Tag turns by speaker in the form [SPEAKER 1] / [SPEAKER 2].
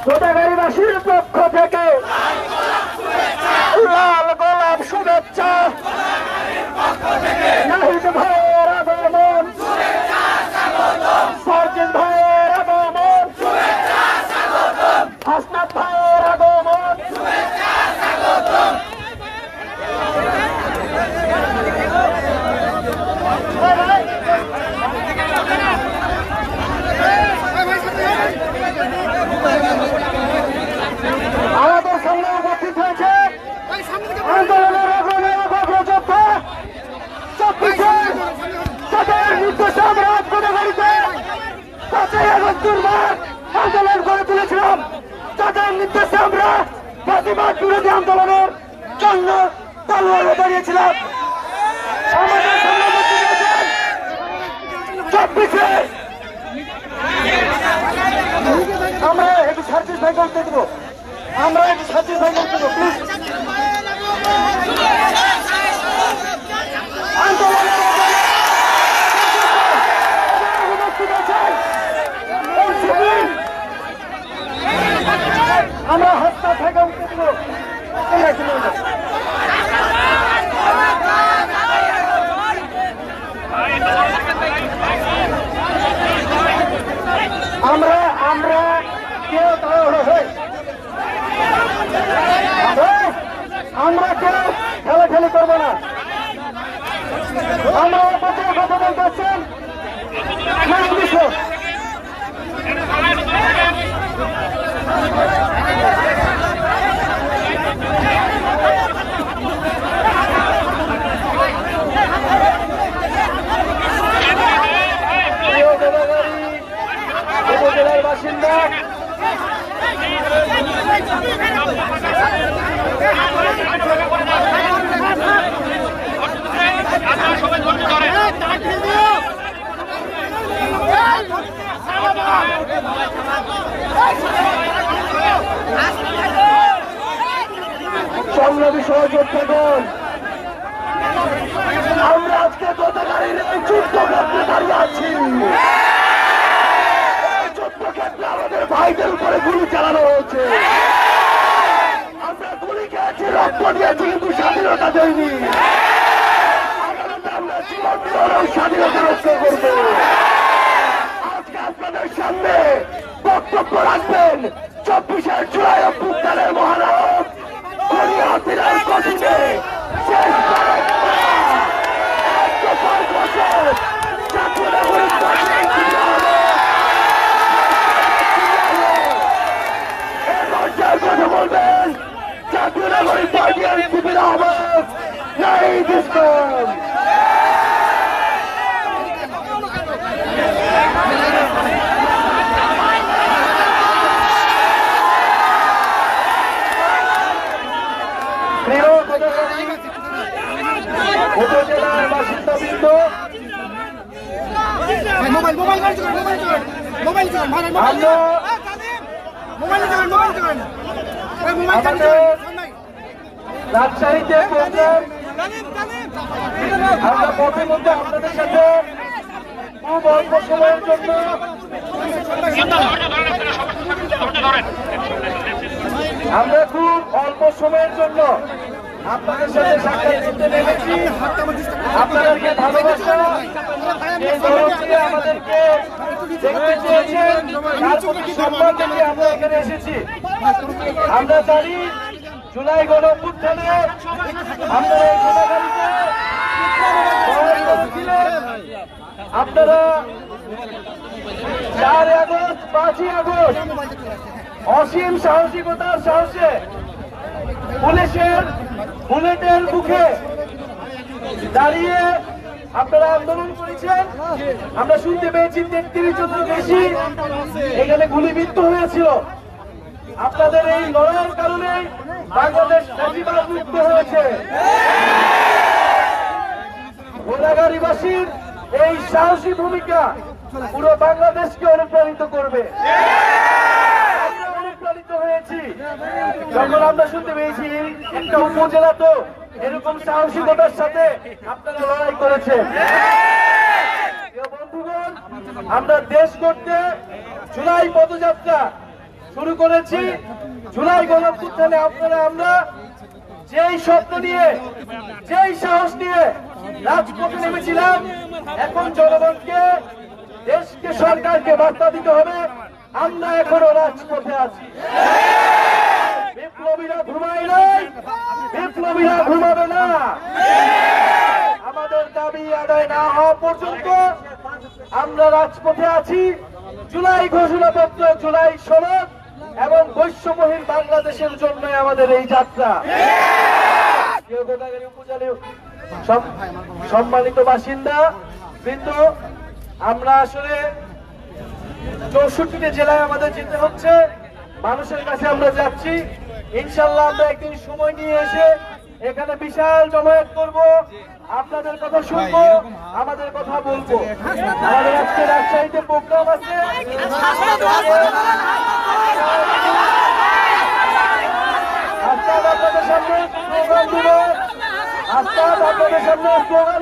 [SPEAKER 1] গোদাগাড়িবাসীর পক্ষ থেকে লাল গোলাপ শুভেচ্ছা। নাহিদ ভাইয়ের আগমন, সার্জিস ভাইয়ের আগমন, হাসনাত ভাইয়ের আগমন। আমাদের সামনে উপস্থিত হয়েছে আন্দোলনের অগ্রযোদ্ধা 24 নির্দেশে আমরা গোদাগাড়িতে 5 আগস্টের মাঠ আন্দোলন করে তুলেছিলাম। তাদের নির্দেশে আমরা ফাঁসিবাদ বিরোধী আন্দোলনের জন্য তলোয়ারে দাঁড়িয়েছিলাম। আমাদের সামনে উপস্থিত হয়েছেন 24 আমরা একটু সার্জিস ভাই বলতে দেবো, আমরা একটু সার্জিস ভাই বলতে দেবো প্লিজ। আমরা হত্যা থেকে উঠতে দেবো। আমরা আমরা কেউ আমরা কেউ খেলাখেলি করবো না। আমরা বছর কথা বলতেছেন উপজেলার বাসিন্দা সংগ্রামী সহযোদ্ধাগণ, আমরা আজকে গোদাগাড়ির এই যুদ্ধক্ষেত্রে দাঁড়িয়ে আছি। যুদ্ধক্ষেত্রে আমাদের ভাইদের উপরে গুলি চালানো হয়েছে। আমরা গুলি খেয়েছি, রক্ত দিয়েছি, কিন্তু স্বাধীনতা দেয়নি। আমরা জীবন দিয়েও স্বাধীনতা রক্ষা করবো। আজকে আপনাদের সামনে বক্তব্য রাখবেন 24 জুলাই অভ্যুত্থানের মহানায়ক হাসিনার গতিতে কথা বলবেন জাতীয় নাগরিক পার্টি এনসিপির আহ্বায়ক নাহিদ ইসলাম। উপজেলার বাসিন্দাবৃন্দ, রাজশাহীতে প্রোগ্রাম আমরা প্রতিমধ্যে আপনাদের সাথে খুব অল্প সময়ের জন্য আপনাদের সাথে সাক্ষাৎ করতে নেমেছি। আপনাদেরকে ভালোবাসা আমাদেরকে দেখতে চেয়েছেন, তার প্রতি সম্মান থেকে আমরা এখানে এসেছি। আমরা জানি জুলাই গণঅভ্যুত্থানে আপনারা এই গোদাগাড়িতে আপনারা 4 আগস্ট 5 আগস্ট অসীম সাহসিকতার সাহসে পুলিশের বুলেটের মুখে দাঁড়িয়ে আপনারা আন্দোলন করেছেন। আমরা শুনতে পেয়েছি 33 জন বেশি এখানে গুলিবিদ্ধ হয়েছিল। আপনাদের এই লড়াইয়ের কারণে বাংলাদেশ ফ্যাসিবাদ মুক্ত হয়েছে। গোদাগাড়িবাসীর এই সাহসী ভূমিকা পুরো বাংলাদেশকে অনুপ্রাণিত করবে। অনুপ্রাণিত হয়েছি যখন আমরা শুনতে পেয়েছি একটা উপজেলা তো এরকম সাহসিকতার সাথে আপনারা লড়াই করেছেন। বন্ধুগণ, আমরা দেশ করতে জুলাই পদযাত্রা শুরু করেছি। জুলাই গণঅভ্যুত্থানে আপনারা আমরা যেই শব্দ নিয়ে, যেই সাহস নিয়ে রাজপথে নেমেছিলাম, এখন জনগণকে, দেশকে, সরকারকে বার্তা দিতে হবে আমরা এখনো রাজপথে আছি। বিপ্লবীরা ঘুমায় নাই, বিপ্লবীরা ঘুমাবে না। আমাদের দাবি আদায় না হওয়া পর্যন্ত আমরা রাজপথে আছি। জুলাই ঘোষণাপত্র, জুলাই সনদ এবং বৈষম্যহীন বাংলাদেশের জন্য আমাদের এই যাত্রা। সম্মানিত বাসিন্দা বৃন্দ, আমরা আসলে 64টি জেলায় আমাদের যেতে হচ্ছে, মানুষের কাছে আমরা যাচ্ছি। ইনশাল্লাহ আমরা একদিন সময় নিয়ে এসে এখানে বিশাল জমায়েত করব, আপনাদের কথা শুনবো, আমাদের কথা বলবো। আমাদের আজকে রাজশাহীতে প্রোগ্রাম আছে, আপনাদের সামনে প্রোগ্রাম দিব, আপনাদের সামনে স্লোগান